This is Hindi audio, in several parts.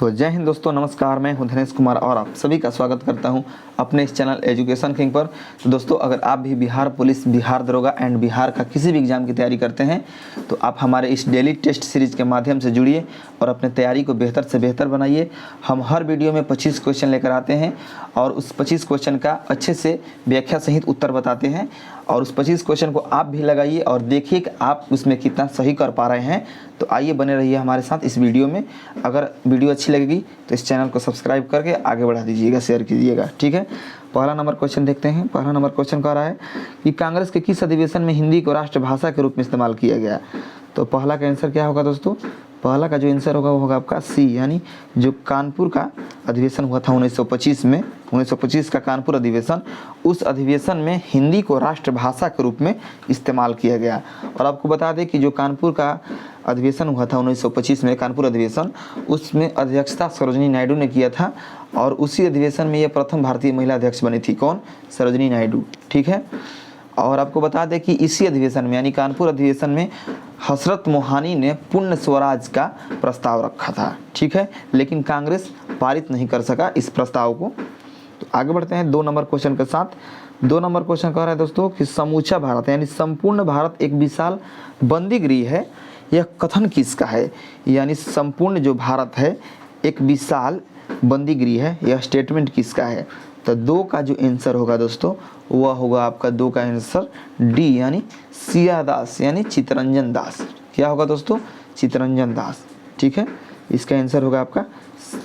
तो जय हिंद दोस्तों, नमस्कार। मैं हूं धनेश कुमार और आप सभी का स्वागत करता हूं अपने इस चैनल एजुकेशन किंग पर। तो दोस्तों, अगर आप भी बिहार पुलिस, बिहार दरोगा एंड बिहार का किसी भी एग्ज़ाम की तैयारी करते हैं तो आप हमारे इस डेली टेस्ट सीरीज़ के माध्यम से जुड़िए और अपने तैयारी को बेहतर से बेहतर बनाइए। हम हर वीडियो में 25 क्वेश्चन लेकर आते हैं और उस 25 क्वेश्चन का अच्छे से व्याख्या सहित उत्तर बताते हैं और उस 25 क्वेश्चन को आप भी लगाइए और देखिए कि आप उसमें कितना सही कर पा रहे हैं। तो आइए बने रहिए हमारे साथ इस वीडियो में। अगर वीडियो अच्छी लगेगी तो इस चैनल को सब्सक्राइब करके आगे बढ़ा दीजिएगा, शेयर कीजिएगा, ठीक है। पहला नंबर क्वेश्चन देखते हैं। पहला नंबर क्वेश्चन कह रहा है कि कांग्रेस के किस अधिवेशन में हिंदी को राष्ट्रभाषा के रूप में इस्तेमाल किया गया। तो पहला का आंसर क्या होगा दोस्तों? पहला का जो आंसर होगा वो होगा आपका सी, यानी जो कानपुर का अधिवेशन हुआ था 1925 में, 1925 का कानपुर अधिवेशन, उस अधिवेशन में हिंदी को राष्ट्रभाषा के रूप में इस्तेमाल किया गया। और आपको बता दें कि जो कानपुर का अधिवेशन हुआ था 1925 में, कानपुर अधिवेशन, उसमें अध्यक्षता सरोजिनी नायडू ने किया था और उसी अधिवेशन में ये प्रथम भारतीय महिला अध्यक्ष बनी थी। कौन? सरोजिनी नायडू, ठीक है। और आपको बता दें कि इसी अधिवेशन में यानी कानपुर अधिवेशन में हसरत मोहानी ने पूर्ण स्वराज का प्रस्ताव रखा था, ठीक है, लेकिन कांग्रेस पारित नहीं कर सका इस प्रस्ताव को। तो आगे बढ़ते हैं 2 नंबर क्वेश्चन के साथ। 2 नंबर क्वेश्चन कह रहा है दोस्तों कि समूचा भारत यानी संपूर्ण भारत एक विशाल बंदीगृह है, यह कथन किसका है? यानी संपूर्ण जो भारत है एक विशाल बंदीगृह है, यह स्टेटमेंट किसका है? तो 2 का जो आंसर होगा दोस्तों वह होगा आपका 2 का आंसर डी, यानी सिया दास यानी चित्तरंजन दास। क्या होगा दोस्तों? चित्तरंजन दास, ठीक है। इसका आंसर होगा आपका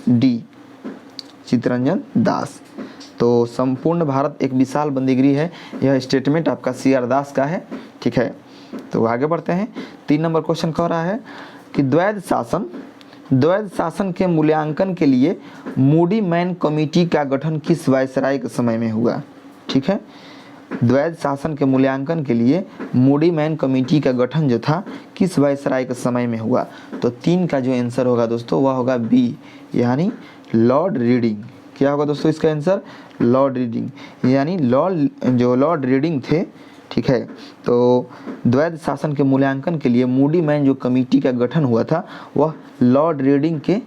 डी, चित्तरंजन दास। तो संपूर्ण भारत एक विशाल बंदीगृह है, यह स्टेटमेंट आपका सीआर दास का है, ठीक है। तो आगे बढ़ते हैं। 3 नंबर क्वेश्चन कह रहा है कि द्वैध शासन के मूल्यांकन के लिए मूडी मैन कमेटी का गठन किस वायसराय के समय में हुआ, ठीक है। द्वैध शासन के मूल्यांकन के लिए मूडी मैन कमेटी का गठन जो था किस वायसराय के समय में हुआ? तो 3 का जो आंसर होगा दोस्तों वह होगा बी, यानी लॉर्ड रीडिंग। क्या होगा दोस्तों इसका आंसर? लॉर्ड रीडिंग, यानी लॉर्ड रीडिंग थे, ठीक है। तो द्वैध शासन के मूल्यांकन के लिए मूडी मैन जो कमेटी का गठन हुआ था वह लॉर्ड रीडिंग के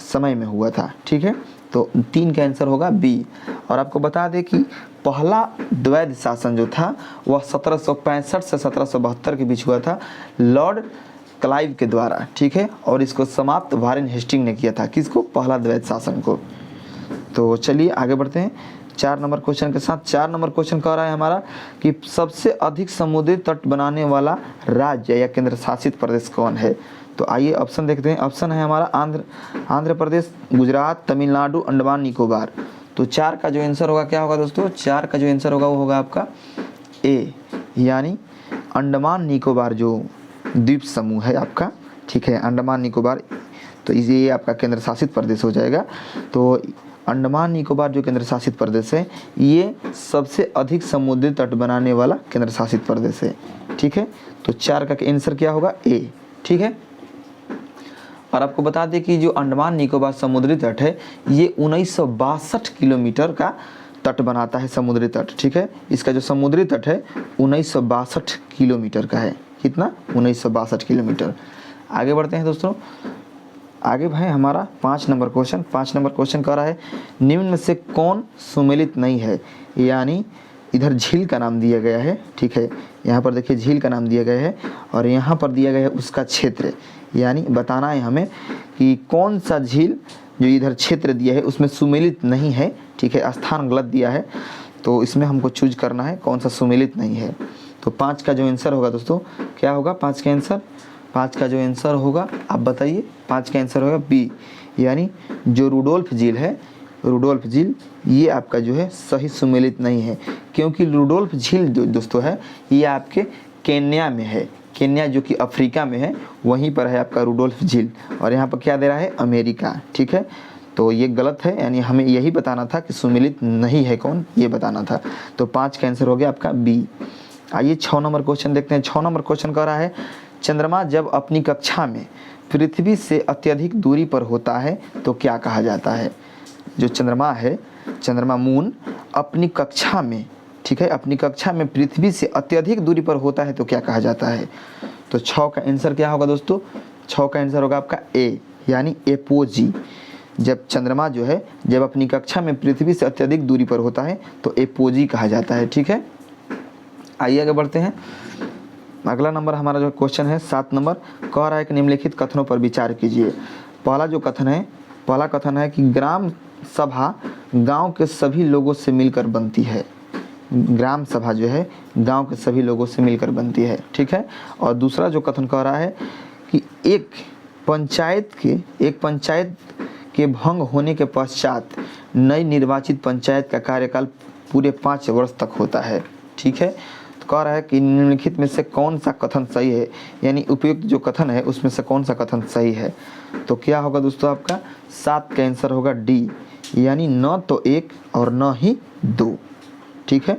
समय में हुआ था, ठीक है। तो 3 का आंसर होगा बी। और आपको बता दें कि पहला द्वैध शासन जो था वह 1765 से 1772 के बीच हुआ था लॉर्ड क्लाइव के द्वारा, ठीक है। और इसको समाप्त वारेन हेस्टिंग ने किया था। किसको? पहला द्वैध शासन को। तो चलिए आगे बढ़ते हैं 4 नंबर क्वेश्चन के साथ। 4 नंबर क्वेश्चन कह रहा है हमारा कि सबसे अधिक समुद्री तट बनाने वाला राज्य या केंद्र शासित प्रदेश कौन है? तो आइए ऑप्शन देखते हैं। ऑप्शन है हमारा आंध्र प्रदेश, गुजरात, तमिलनाडु, अंडमान निकोबार। तो 4 का जो आंसर होगा क्या होगा दोस्तों? 4 का जो आंसर होगा वो होगा आपका ए, यानी अंडमान निकोबार जो द्वीप समूह है आपका, ठीक है, अंडमान निकोबार। तो ये आपका केंद्र शासित प्रदेश हो जाएगा। तो अंडमान निकोबार जो केंद्र शासित प्रदेश है ये सबसे अधिक समुद्री तट बनाने वाला केंद्र शासित प्रदेश है, ठीक है। तो 4 का आंसर क्या होगा? ए, ठीक है। और आपको बता दें कि जो अंडमान निकोबार समुद्री तट है ये 1962 किलोमीटर का तट बनाता है, समुद्री तट, ठीक है। इसका जो समुद्री तट है 1962 किलोमीटर का है। कितना? 1962 किलोमीटर। आगे बढ़ते हैं दोस्तों। आगे भाई हमारा 5 नंबर क्वेश्चन। 5 नंबर क्वेश्चन कह रहा है निम्न में से कौन सुमेलित नहीं है? यानी इधर झील का नाम दिया गया है, ठीक है। यहाँ पर देखिए झील का नाम दिया गया है और यहाँ पर दिया गया है उसका क्षेत्र, यानी बताना है हमें कि कौन सा झील जो इधर क्षेत्र दिया है उसमें सुमेलित नहीं है, ठीक है। स्थान गलत दिया है तो इसमें हमको चूज करना है कौन सा सुमेलित नहीं है। तो 5 का जो आंसर होगा दोस्तों क्या होगा? 5 का आंसर, 5 का जो आंसर होगा आप बताइए। 5 का आंसर होगा बी, यानी जो रुडोल्फ झील है, रुडोल्फ झील, ये आपका जो है सही सुमेलित नहीं है, क्योंकि रुडोल्फ झील जो दोस्तों है ये आपके केन्या में है। केन्या जो कि अफ्रीका में है वहीं पर है आपका रुडोल्फ झील। और यहाँ पर क्या दे रहा है? अमेरिका, ठीक है। तो ये गलत है, यानी हमें यही बताना था कि सुमेलित नहीं है कौन, ये बताना था। तो 5 का आंसर हो गया आपका बी। आइए 6 नंबर क्वेश्चन देखते हैं। 6 नंबर क्वेश्चन कह रहा है चंद्रमा जब अपनी कक्षा में पृथ्वी से अत्यधिक दूरी पर होता है तो क्या कहा जाता है? जो चंद्रमा है, चंद्रमा मून अपनी कक्षा में, ठीक है, अपनी कक्षा में पृथ्वी से अत्यधिक दूरी पर होता है तो क्या कहा जाता है? तो 6 का आंसर क्या होगा दोस्तों? 6 का आंसर होगा आपका ए, यानी एपोजी। जब चंद्रमा जो है जब अपनी कक्षा में पृथ्वी से अत्यधिक दूरी पर होता है तो एपोजी कहा जाता है। ठीक है, आइए आगे बढ़ते हैं। अगला नंबर हमारा जो क्वेश्चन है 7 नंबर, कह रहा है कि निम्नलिखित कथनों पर विचार कीजिए। पहला कथन है कि ग्राम सभा गांव के सभी लोगों से मिलकर बनती है। ग्राम सभा जो है गांव के सभी लोगों से मिलकर बनती है। ठीक है, और दूसरा जो कथन कह रहा है कि एक पंचायत के भंग होने के पश्चात नई निर्वाचित पंचायत का कार्यकाल पूरे 5 वर्ष तक होता है। ठीक है, तो कह रहा है कि निम्नलिखित में से कौन सा कथन सही है, यानी उपयुक्त जो कथन है उसमें से कौन सा कथन सही है। तो क्या होगा दोस्तों, आपका 7 का आंसर होगा डी, यानी न तो 1 और न ही 2। ठीक है,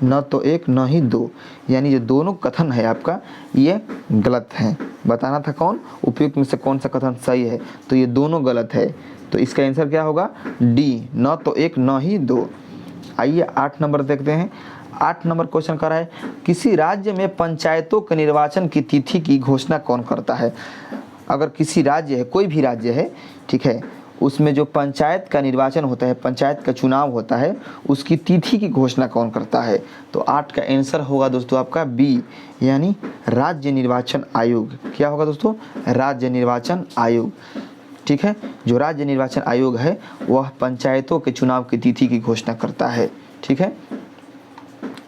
न तो 1 न ही 2, यानी जो दोनों कथन है आपका ये गलत है। बताना था कौन उपयुक्त में से कौन सा कथन सही है, तो ये दोनों गलत है। तो इसका आंसर क्या होगा, डी, न तो 1 न ही 2। आइए 8 नंबर देखते हैं। 8 नंबर क्वेश्चन कर रहा है, किसी राज्य में पंचायतों के निर्वाचन की तिथि की घोषणा कौन करता है। अगर किसी राज्य है, कोई भी राज्य है, ठीक है, उसमें जो पंचायत का निर्वाचन होता है, पंचायत का चुनाव होता है, उसकी तिथि की घोषणा कौन करता है। तो 8 का आंसर होगा दोस्तों आपका बी, यानी राज्य निर्वाचन आयोग। क्या होगा दोस्तों, राज्य निर्वाचन आयोग। ठीक है, जो राज्य निर्वाचन आयोग है वह पंचायतों के चुनाव की तिथि की घोषणा करता है। ठीक है,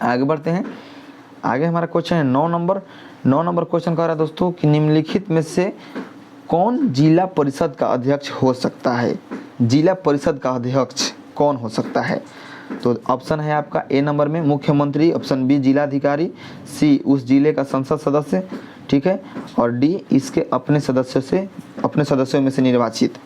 आगे बढ़ते हैं। आगे हमारा क्वेश्चन है 9 नंबर। 9 नंबर क्वेश्चन कह रहा है दोस्तों कि निम्नलिखित में से कौन जिला परिषद का अध्यक्ष हो सकता है। जिला परिषद का अध्यक्ष कौन हो सकता है। तो ऑप्शन है आपका ए नंबर में मुख्यमंत्री, ऑप्शन बी जिलाधिकारी, सी उस जिले का संसद सदस्य, ठीक है, और डी इसके अपने सदस्यों में से निर्वाचित।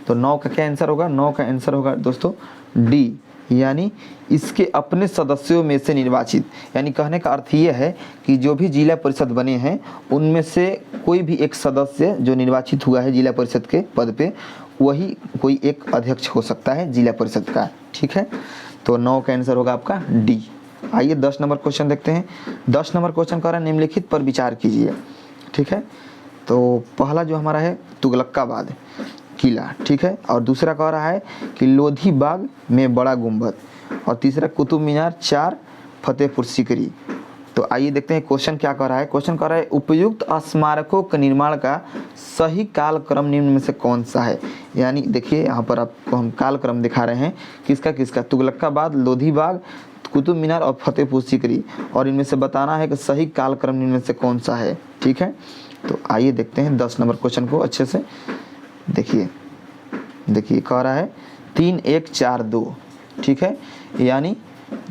तो 9 का क्या आंसर होगा, 9 का आंसर होगा दोस्तों डी, यानी इसके अपने सदस्यों में से निर्वाचित। यानी कहने का अर्थ ये है कि जो भी जिला परिषद बने हैं उनमें से कोई भी एक सदस्य जो निर्वाचित हुआ है जिला परिषद के पद पे, वही कोई एक अध्यक्ष हो सकता है जिला परिषद का। ठीक है, तो 9 का आंसर होगा आपका डी। आइए 10 नंबर क्वेश्चन देखते हैं। 10 नंबर क्वेश्चन कह रहा है निम्नलिखित पर विचार कीजिए। ठीक है, तो पहला जो हमारा है तुगलकाबाद किला, ठीक है, और दूसरा कह रहा है कि लोधी बाग में बड़ा गुंबद, और तीसरा कुतुब मीनार, 4 फतेहपुर सीकरी। तो आइए देखते हैं क्वेश्चन क्या कह रहा है। क्वेश्चन कह रहा है उपयुक्त स्मारकों के निर्माण का सही कालक्रम निम्न में से कौन सा है। यानी देखिए यहाँ पर आपको हम कालक्रम दिखा रहे हैं किसका किसका, तुगलकाबाद, लोधी बाग, कुतुब मीनार और फतेहपुर सीकरी, और इनमें से बताना है कि सही कालक्रम निम्न में से कौन सा है। ठीक है, तो आइए देखते हैं 10 नंबर क्वेश्चन को अच्छे से। देखिए कह रहा है 3 1 4 2, ठीक है, यानी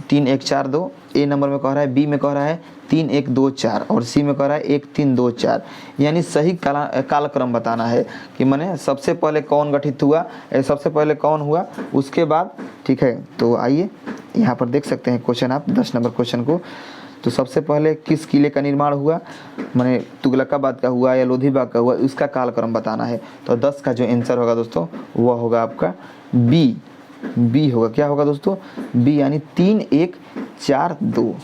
3 1 4 2। ए नंबर में कह रहा है, बी में कह रहा है 3 1 2 4, और सी में कह रहा है 1 3 2 4। यानी सही कालक्रम बताना है कि माने सबसे पहले कौन गठित हुआ, सबसे पहले कौन हुआ, उसके बाद। ठीक है, तो आइए यहाँ पर देख सकते हैं क्वेश्चन आप 10 नंबर क्वेश्चन को। तो सबसे पहले किस किले का निर्माण हुआ, माने तुगलकाबाद का हुआ या लोधी बाग का हुआ, उसका कालक्रम बताना है। तो 10 का जो आंसर होगा दोस्तों वह होगा आपका बी होगा। क्या होगा दोस्तों, बी, यानी 3 1 4 2,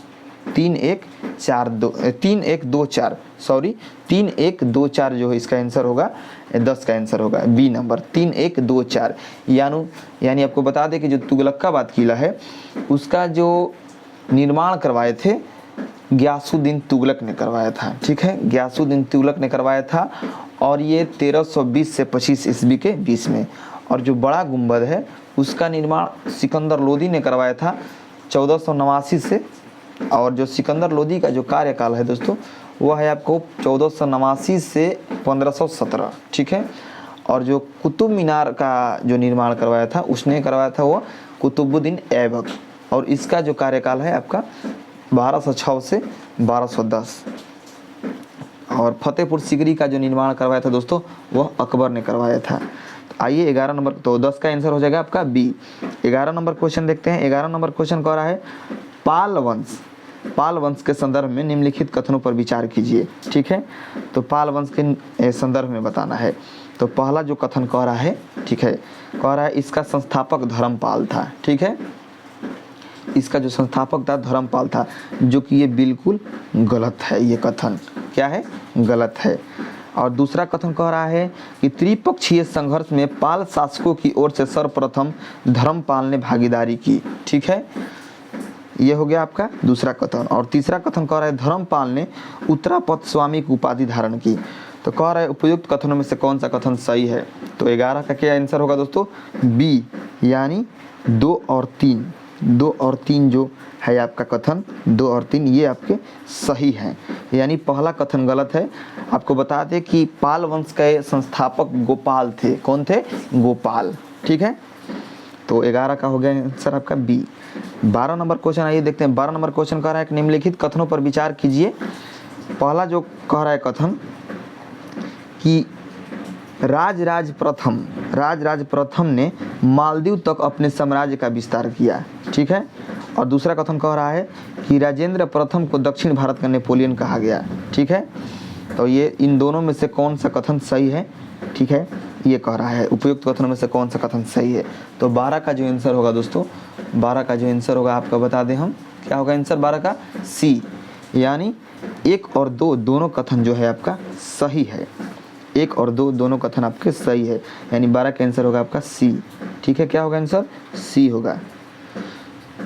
3 1 2 4, सॉरी 3 1 2 4 जो है इसका आंसर होगा, 10 का आंसर होगा बी नंबर 3 1 2 4। यानी आपको बता दें कि जो तुगलकाबाद किला है उसका जो निर्माण करवाए थे गियासुद्दीन तुगलक ने करवाया था। ठीक है, गियासुद्दीन तुगलक ने करवाया था, और ये 1320 से 25 ईस्वी के बीच में। और जो बड़ा गुंबद है उसका निर्माण सिकंदर लोदी ने करवाया था 1489 से, और जो सिकंदर लोदी का जो कार्यकाल है दोस्तों वह है आपको 1489 से 1517। ठीक है, और जो कुतुब मीनार का जो निर्माण करवाया था उसने करवाया था वो कुतुबुद्दीन ऐबक, और इसका जो कार्यकाल है आपका 1206 से 1210। और फतेहपुर सीकरी का जो निर्माण करवाया था दोस्तों वह अकबर ने करवाया था। आइए 11 नंबर, तो 10 का आंसर हो जाएगा आपका बी। 11 नंबर क्वेश्चन देखते हैं। 11 नंबर क्वेश्चन कह रहा है पाल वंश के संदर्भ में निम्नलिखित कथनों पर विचार कीजिए। ठीक है, तो पाल वंश के संदर्भ में बताना है। तो पहला जो कथन कह रहा है, ठीक है, कह रहा है इसका संस्थापक धर्मपाल था। ठीक है, इसका जो संस्थापक था धर्मपाल था, जो कि ये बिल्कुल गलत है। ये कथन क्या है, गलत है। और दूसरा कथन कह रहा है कि त्रिपक्षीय संघर्ष में पाल शासकों की ओर से सर्वप्रथम धर्मपाल ने भागीदारी की। ठीक है, ये हो गया आपका दूसरा कथन। और तीसरा कथन कह रहा है धर्मपाल ने उत्तरापद स्वामी की उपाधि धारण की। तो कह रहा है उपयुक्त कथनों में से कौन सा कथन सही है। तो 11 का क्या आंसर होगा दोस्तों, बी, यानी 2 और 3। 2 और 3 जो है आपका कथन, 2 और 3 ये आपके सही हैं, यानी पहला कथन गलत है। आपको बता दें कि पाल वंश के संस्थापक गोपाल थे। कौन थे, गोपाल। ठीक है, तो 11 का हो गया आंसर आपका बी। 12 नंबर क्वेश्चन आइए देखते हैं। 12 नंबर क्वेश्चन कह रहा है कि निम्नलिखित कथनों पर विचार कीजिए। पहला जो कह रहा है कथन कि राजराज प्रथम ने मालदीव तक अपने साम्राज्य का विस्तार किया। ठीक है, और दूसरा कथन कह रहा है कि राजेंद्र प्रथम को दक्षिण भारत का नेपोलियन कहा गया। ठीक है, तो ये इन दोनों में से कौन सा कथन सही है। ठीक है, ये कह रहा है उपयुक्त कथनों में से कौन सा कथन सही है। तो 12 का जो आंसर होगा दोस्तों, 12 का जो आंसर होगा आपका बता दें हम, क्या होगा आंसर 12 का, सी, यानी 1 और 2 दोनों कथन जो है आपका सही है। 1 और 2 दोनों कथन आपके सही है, यानी 12 का आंसर होगा आपका सी। ठीक है, क्या होगा आंसर, सी होगा,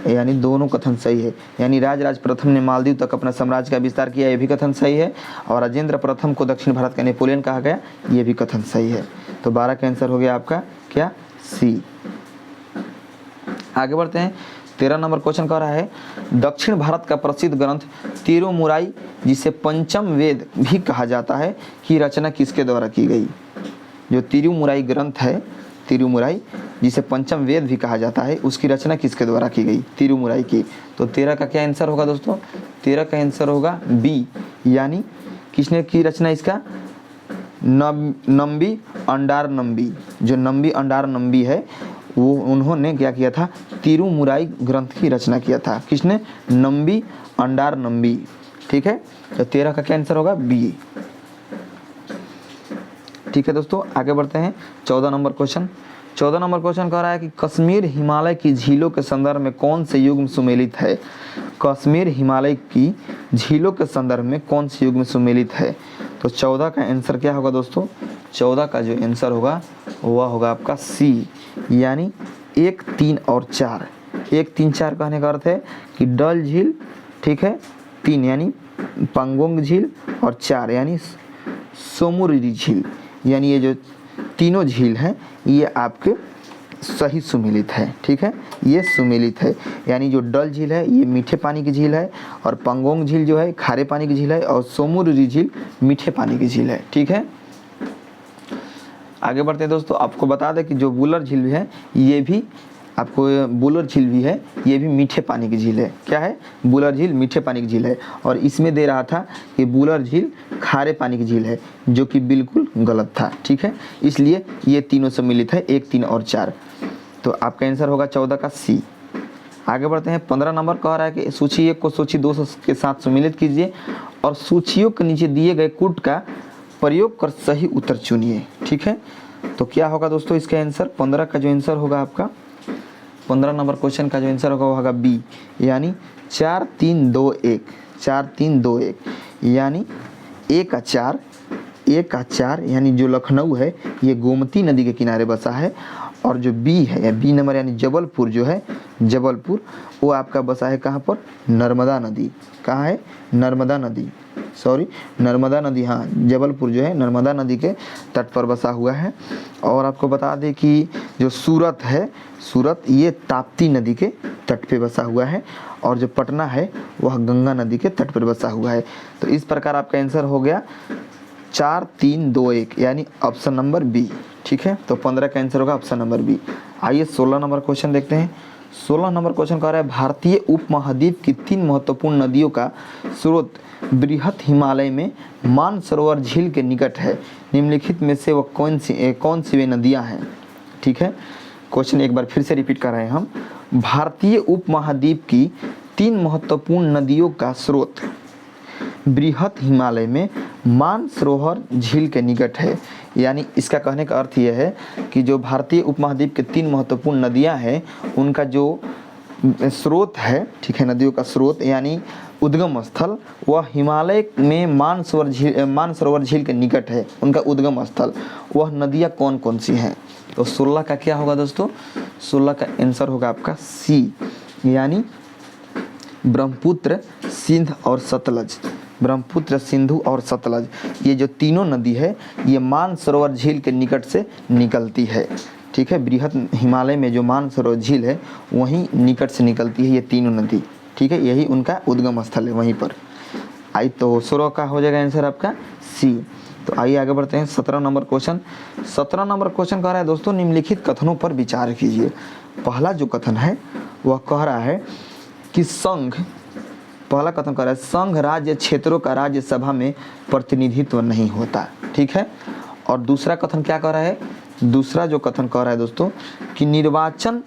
यानी दोनों कथन सही है। यानी राजराज प्रथम ने मालदीव तक अपना साम्राज्य का विस्तार किया, ये भी कथन सही है। और राजेंद्र प्रथम को दक्षिण भारत का नेपोलियन कहा गया, ये भी कथन सही है। तो 12 का आंसर हो गया आपका क्या, सी। आगे बढ़ते हैं। 13 नंबर क्वेश्चन कह रहा है दक्षिण भारत का प्रसिद्ध ग्रंथ तिरुमुराई, जिसे पंचम वेद भी कहा जाता है, की रचना किसके द्वारा की गई। जो तिरुमुराई ग्रंथ है, तिरुमुराई जिसे पंचम वेद भी कहा जाता है, उसकी रचना किसके द्वारा की गई, तिरुमुराई की। तो 13 का क्या आंसर होगा दोस्तों, 13 का आंसर होगा बी, यानी किसने की रचना इसका, नंबी अंडार नंबी। जो नंबी अंडार नंबी है वो उन्होंने क्या किया था, तिरुमुराई ग्रंथ की रचना किया था। किसने, नंबी अंडार नंबी। ठीक है, तो 13 का क्या आंसर होगा, बी। ठीक है दोस्तों, आगे बढ़ते हैं। 14 नंबर क्वेश्चन। 14 नंबर क्वेश्चन कह रहा है कि कश्मीर हिमालय की झीलों के संदर्भ में कौन से युग में सुमेलित है। कश्मीर हिमालय की झीलों के संदर्भ में कौन से युग में सुमेलित है। तो 14 का आंसर क्या होगा दोस्तों, 14 का जो आंसर होगा वह होगा आपका सी, यानी 1, 3 और 4। 1, 3, 4 कहने का अर्थ है कि डल झील, ठीक है, 3 यानी पंगोंग झील, और 4 यानी सोमुरी झील। यानी ये जो तीनों झील हैं ये आपके सही सुमेलित है। ठीक है, ये सुमेलित है, यानी जो डल झील है ये मीठे पानी की झील है, और पंगोंग झील जो है खारे पानी की झील है, और सोमुरी झील मीठे पानी की झील है। ठीक है, आगे बढ़ते हैं दोस्तों। आपको बता दें कि जो बुलर झील भी है, ये भी आपको बुलर झील भी है, ये भी मीठे पानी की झील है। क्या है, बुलर झील मीठे पानी की झील है। और इसमें दे रहा था कि बुलर झील खारे पानी की झील है, जो कि बिल्कुल गलत था। ठीक है, इसलिए ये तीनों सम्मिलित है, 1, 3 और 4। तो आपका आंसर होगा 14 का सी। आगे बढ़ते हैं। 15 नंबर कह रहा है कि सूची 1 को सूची 2 के साथ सम्मिलित कीजिए, और सूचियों के नीचे दिए गए कूट का प्रयोग कर सही उत्तर चुनिए। ठीक है, तो क्या होगा दोस्तों इसका आंसर, 15 का जो आंसर होगा आपका, 15 नंबर क्वेश्चन का जो आंसर होगा वो होगा बी, यानी 4, 3, 2, 1। 4, 3, 2, 1, यानी ए का 4, यानी जो लखनऊ है ये गोमती नदी के किनारे बसा है। और जो बी है, या बी नंबर यानी जबलपुर जो है, जबलपुर वो आपका बसा है कहाँ पर, नर्मदा नदी। कहाँ है, नर्मदा नदी, सॉरी नर्मदा नदी, हाँ, जबलपुर जो है नर्मदा नदी के तट पर बसा हुआ है। और आपको बता दें कि जो सूरत है, सूरत ये ताप्ती नदी के तट पे बसा हुआ है, और जो पटना है वह गंगा नदी के तट पर बसा हुआ है। तो इस प्रकार आपका आंसर हो गया 4, 3, 2, 1, यानी ऑप्शन नंबर बी। ठीक है, तो 15 का आंसर होगा ऑप्शन नंबर बी। आइए 16 नंबर क्वेश्चन देखते हैं। 16 नंबर क्वेश्चन कह रहा है भारतीय उपमहाद्वीप की 3 महत्वपूर्ण नदियों का स्रोत बृहत हिमालय में मानसरोवर झील के निकट है। निम्नलिखित में से वह कौन सी वे नदियां हैं। ठीक है, क्वेश्चन एक बार फिर से रिपीट कर रहे हैं हम। भारतीय उपमहाद्वीप की 3 महत्वपूर्ण नदियों का स्रोत बृहत हिमालय में मानसरोवर झील के निकट है। यानी इसका कहने का अर्थ यह है कि जो भारतीय उपमहाद्वीप के 3 महत्वपूर्ण नदियां हैं उनका जो स्रोत है, ठीक है, नदियों का स्रोत यानी उद्गम स्थल वह हिमालय में मानसरोवर झील के निकट है। उनका उद्गम स्थल वह नदियाँ कौन कौन सी हैं? तो 16 का क्या होगा दोस्तों? 16 का आंसर होगा आपका सी, यानी ब्रह्मपुत्र, सिंध और सतलज। ब्रह्मपुत्र, सिंधु और सतलज, ये जो तीनों नदी है ये मानसरोवर झील के निकट से निकलती है। ठीक है, बृहद हिमालय में जो मानसरोवर झील है वहीं निकट से निकलती है ये तीनों नदी। ठीक है, यही उनका उद्गम स्थल है वहीं पर। आई तो 16 का हो जाएगा आंसर आपका सी। तो आइए आगे बढ़ते हैं 17 नंबर क्वेश्चन। 17 नंबर क्वेश्चन कह रहा है दोस्तों, निम्नलिखित कथनों पर विचार कीजिए। पहला जो कथन है वह कह रहा है कि पहला कथन कह रहा है संघ राज्य क्षेत्रों का राज्यसभा में प्रतिनिधित्व नहीं होता। ठीक है, और दूसरा कथन क्या कह रहा है? दूसरा जो कथन कह रहा है दोस्तों कि निर्वाचन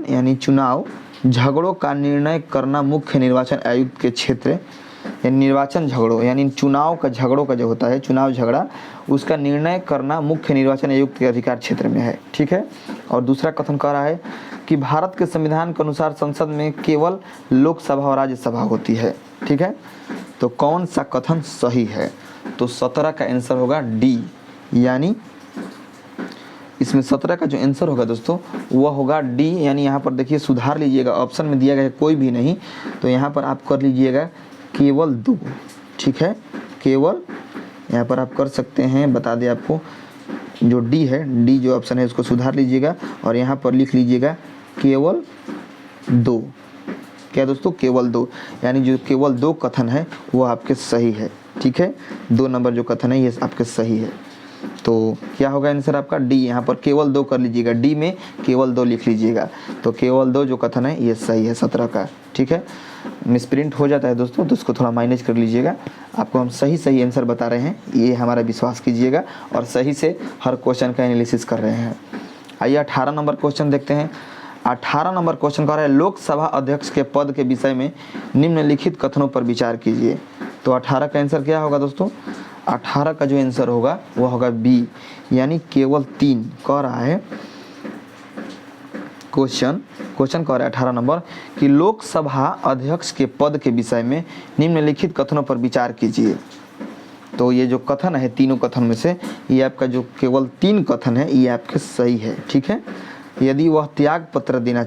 यानी चुनाव झगड़ों का निर्णय करना मुख्य निर्वाचन आयुक्त के क्षेत्र, यानी निर्वाचन झगड़ों यानी चुनाव का झगड़ों का जो होता है चुनाव झगड़ा, उसका निर्णय करना मुख्य निर्वाचन आयुक्त के अधिकार क्षेत्र में है। ठीक है, और दूसरा कथन कह रहा है कि भारत के संविधान के अनुसार संसद में केवल लोकसभा और राज्यसभा होती है। ठीक है, तो कौन सा कथन सही है? तो 17 का आंसर होगा डी, यानी इसमें 17 का जो आंसर होगा दोस्तों वह होगा डी। यानी यहाँ पर देखिए सुधार लीजिएगा, ऑप्शन में दिया गया है कोई भी नहीं, तो यहाँ पर आप कर लीजिएगा केवल 2। ठीक है, केवल यहाँ पर आप कर सकते हैं, बता दें आपको जो डी है, डी जो ऑप्शन है उसको सुधार लीजिएगा और यहाँ पर लिख लीजिएगा केवल 2। क्या दोस्तों? केवल 2, यानी जो केवल 2 कथन है वो आपके सही है। ठीक है, 2 नंबर जो कथन है ये आपके सही है। तो क्या होगा आंसर आपका? डी। यहाँ पर केवल 2 कर लीजिएगा, डी में केवल 2 लिख लीजिएगा। तो केवल 2 जो कथन है ये सही है 17 का। ठीक है, मिसप्रिंट हो जाता है दोस्तों तो उसको थोड़ा माइनस कर लीजिएगा। आपको हम सही आंसर बता रहे हैं, ये हमारा विश्वास कीजिएगा और सही से हर क्वेश्चन का एनालिसिस कर रहे हैं। आइए 18 नंबर क्वेश्चन देखते हैं। 18 नंबर क्वेश्चन कह रहा है लोकसभा अध्यक्ष के पद के विषय में निम्नलिखित कथनों पर विचार कीजिए। तो 18 का आंसर क्या होगा दोस्तों? 18 का जो आंसर होगा वह होगा बी, यानी केवल 3 कह रहा है। क्वेश्चन कह रहा है 18 नंबर कि लोकसभा अध्यक्ष के पद के विषय में निम्नलिखित कथनों पर विचार कीजिए। तो ये जो कथन है तीनों कथन में से ये आपका जो केवल 3 कथन है ये आपके सही है। ठीक है, यदि वह त्याग पत्र देना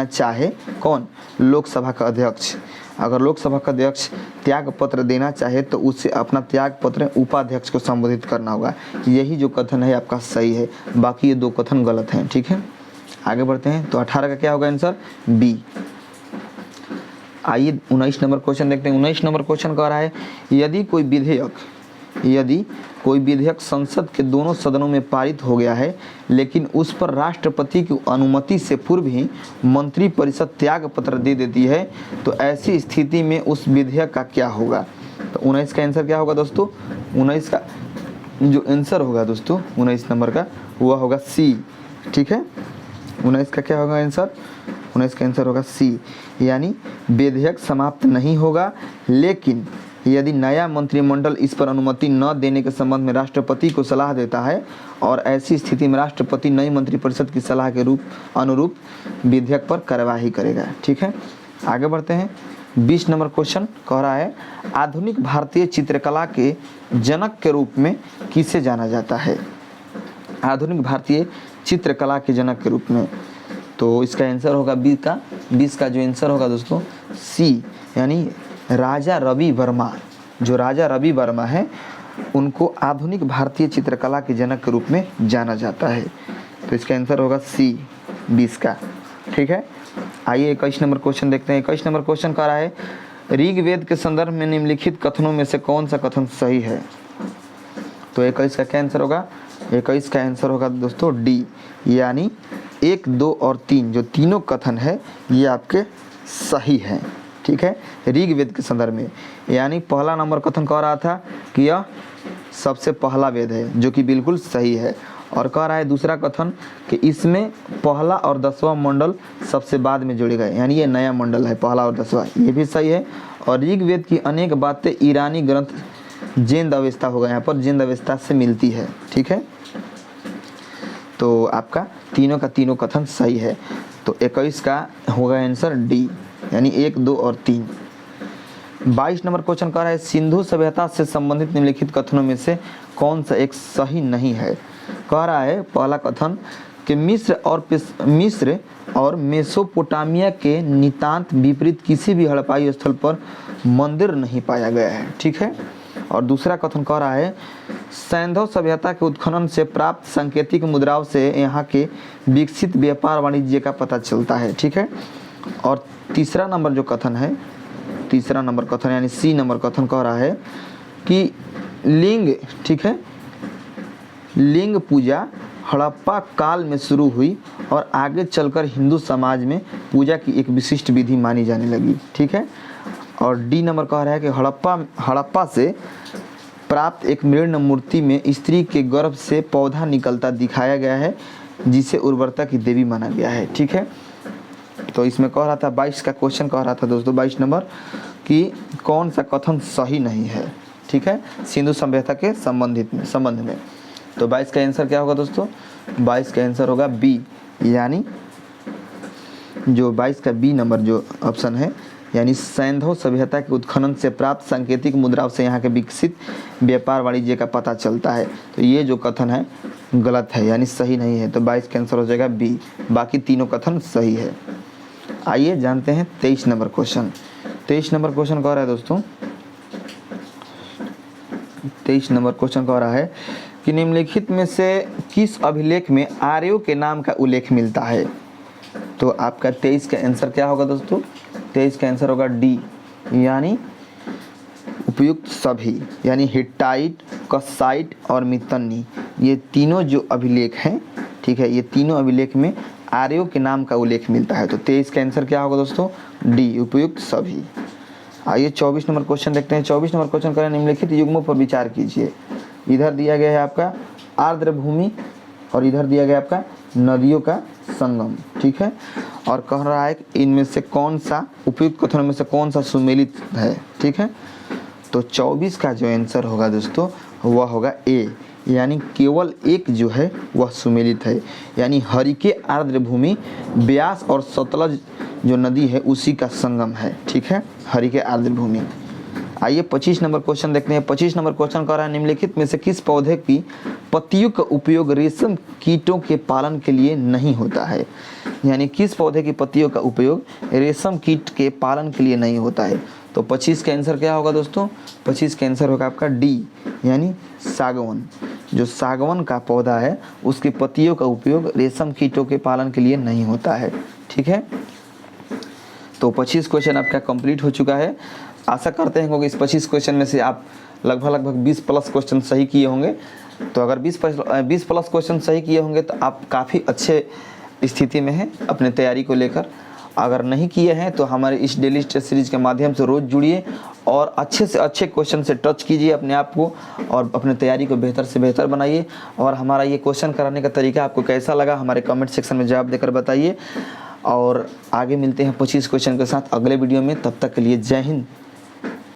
चाहे कौन? लोकसभा का अध्यक्ष। अगर लोकसभा का अध्यक्ष त्याग पत्र देना चाहे तो उससे अपना त्याग पत्र उपाध्यक्ष को संबोधित करना होगा। यही जो कथन है आपका सही है, बाकी ये 2 कथन गलत हैं। ठीक है, आगे बढ़ते हैं। तो 18 का क्या होगा आंसर? बी। आइए 19 नंबर क्वेश्चन देखते हैं। 19 नंबर क्वेश्चन कह रहा है यदि कोई विधेयक संसद के दोनों सदनों में पारित हो गया है लेकिन उस पर राष्ट्रपति की अनुमति से पूर्व ही मंत्रिपरिषद त्याग पत्र दे देती है तो ऐसी स्थिति में उस विधेयक का क्या होगा? तो 19 का आंसर क्या होगा दोस्तों? 19 का जो आंसर होगा दोस्तों 19 नंबर का वह होगा सी। ठीक है, 19 का क्या होगा आंसर? 19 का आंसर होगा सी, यानी विधेयक समाप्त नहीं होगा लेकिन यदि नया मंत्रिमंडल इस पर अनुमति न देने के संबंध में राष्ट्रपति को सलाह देता है और ऐसी स्थिति में राष्ट्रपति नई मंत्रिपरिषद की सलाह के अनुरूप विधेयक पर कार्यवाही करेगा। ठीक है, आगे बढ़ते हैं। 20 नंबर क्वेश्चन कह रहा है आधुनिक भारतीय चित्रकला के जनक के रूप में किसे जाना जाता है? आधुनिक भारतीय चित्रकला के जनक के रूप में, तो इसका आंसर होगा 20 का जो आंसर होगा दोस्तों सी, यानी राजा रवि वर्मा। जो राजा रवि वर्मा है उनको आधुनिक भारतीय चित्रकला के जनक के रूप में जाना जाता है। तो इसका आंसर होगा सी 20 का। ठीक है, आइए 21 नंबर क्वेश्चन देखते हैं। 21 नंबर क्वेश्चन कह रहा है ऋग्वेद के संदर्भ में निम्नलिखित कथनों में से कौन सा कथन सही है? तो 21 का क्या आंसर होगा? 21 का आंसर होगा दोस्तों डी, यानी 1, 2 और 3 जो तीनों कथन है ये आपके सही हैं। ठीक है, ऋग्वेद के संदर्भ में, यानी पहला नंबर कथन कह रहा था कि यह सबसे पहला वेद है जो कि बिल्कुल सही है, और कह रहा है दूसरा कथन कि इसमें पहला और 10वां मंडल सबसे बाद में जोड़े गए, यानी ये नया मंडल है पहला और 10वां, ये भी सही है। और ऋग्वेद की अनेक बातें ईरानी ग्रंथ जिंद अवस्था होगा, यहाँ पर जिंद अवस्था से मिलती है। ठीक है, तो आपका तीनों का तीनों कथन सही है। तो 21 का होगा आंसर डी। यानी 1, 2 और 3। 22 नंबर क्वेश्चन कह रहा है सिंधु सभ्यता से संबंधित निम्नलिखित कथनों में से कौन सा एक सही नहीं है। कह रहा है पहला कथन कि मिस्र और मेसोपोटामिया के नितांत विपरीत किसी भी हड़प्पाई स्थल पर मंदिर नहीं पाया गया है, ठीक है। और दूसरा कथन कह रहा है सैंधव सभ्यता के उत्खनन से प्राप्त सांकेतिक मुद्राओं से यहाँ के विकसित व्यापार वाणिज्य का पता चलता है, ठीक है। और तीसरा नंबर जो कथन है, तीसरा नंबर कथन यानी सी नंबर कथन कह रहा है कि लिंग, ठीक है, लिंग पूजा हड़प्पा काल में शुरू हुई और आगे चलकर हिंदू समाज में पूजा की एक विशिष्ट विधि मानी जाने लगी, ठीक है। और डी नंबर कह रहा है कि हड़प्पा से प्राप्त एक मृण मूर्ति में स्त्री के गर्भ से पौधा निकलता दिखाया गया है जिसे उर्वरता की देवी माना गया है, ठीक है। तो इसमें कह रहा था 22 का क्वेश्चन कह रहा था दोस्तों 22 नंबर कि कौन सा कथन सही नहीं है, ठीक है, सिंधु सभ्यता के संबंध में। तो 22 का आंसर क्या होगा दोस्तों? 22 का आंसर होगा बी, यानी जो 22 का बी नंबर जो ऑप्शन है, यानी सैंधव सभ्यता के उत्खनन से प्राप्त सांकेतिक मुद्राओं से यहाँ के विकसित व्यापार वाणिज्य का पता चलता है। तो ये जो कथन है गलत है, यानी सही नहीं है। तो 22 का आंसर हो जाएगा बी, बाकी तीनों कथन सही है। आइए जानते हैं 23 नंबर क्वेश्चन। 23 नंबर क्वेश्चन कह रहा है दोस्तों, 23 नंबर क्वेश्चन कह रहा है कि निम्नलिखित में से किस अभिलेख में आर्यों के नाम का उल्लेख मिलता है। तो आपका 23 का आंसर क्या होगा दोस्तों? 23 का आंसर होगा डी, यानी उपयुक्त सभी, यानी हिट्टाइट, कस्साइट और मितन्नी, ये तीनों जो अभिलेख हैं, ठीक है, ये तीनों अभिलेख में आर्यों के नाम का उल्लेख मिलता है। तो 23 का आंसर क्या होगा दोस्तों? डी, उपयुक्त सभी। आइए 24 नंबर क्वेश्चन देखते हैं। 24 नंबर क्वेश्चन करें निम्नलिखित युग्मों पर विचार कीजिए। इधर दिया गया है आपका आर्द्र भूमि और इधर दिया गया आपका नदियों का संगम, ठीक है। और कह रहा है कि इनमें से कौन सा उपयुक्त कथनों में से कौन सा सुमेलित है, ठीक है। तो 24 का जो आंसर होगा दोस्तों वह होगा ए, यानी केवल एक जो है वह सुमेलित है, यानी हरिके आर्द्र भूमि ब्यास और सतलज जो नदी है उसी का संगम है, ठीक है, हरिके आर्द्र भूमि। आइए 25 नंबर क्वेश्चन देखते हैं। 25 नंबर क्वेश्चन कह रहा है निम्नलिखित में से किस पौधे की पत्तियों का उपयोग रेशम कीटों के पालन के लिए नहीं होता है। यानी किस पौधे की पत्तियों का उपयोग रेशम कीट के पालन के लिए नहीं होता है। तो 25 का आंसर क्या होगा दोस्तों? 25 का आंसर होगा आपका डी, यानी सागवन। जो सागवन का पौधा है उसकी पत्तियों का उपयोग रेशम कीटों के पालन के लिए नहीं होता है, ठीक है। तो 25 क्वेश्चन आपका कंप्लीट हो चुका है। आशा करते हैं क्योंकि इस 25 क्वेश्चन में से आप लगभग 20 प्लस क्वेश्चन सही किए होंगे। तो अगर 20 प्लस क्वेश्चन सही किए होंगे तो आप काफ़ी अच्छे स्थिति में हैं अपने तैयारी को लेकर। अगर नहीं किए हैं तो हमारे इस डेली टेस्ट सीरीज के माध्यम से रोज़ जुड़िए और अच्छे से अच्छे क्वेश्चन से टच कीजिए अपने आप को और अपने तैयारी को बेहतर से बेहतर बनाइए। और हमारा ये क्वेश्चन कराने का तरीका आपको कैसा लगा हमारे कमेंट सेक्शन में जवाब देकर बताइए। और आगे मिलते हैं 25 क्वेश्चन के साथ अगले वीडियो में। तब तक के लिए जय हिंद।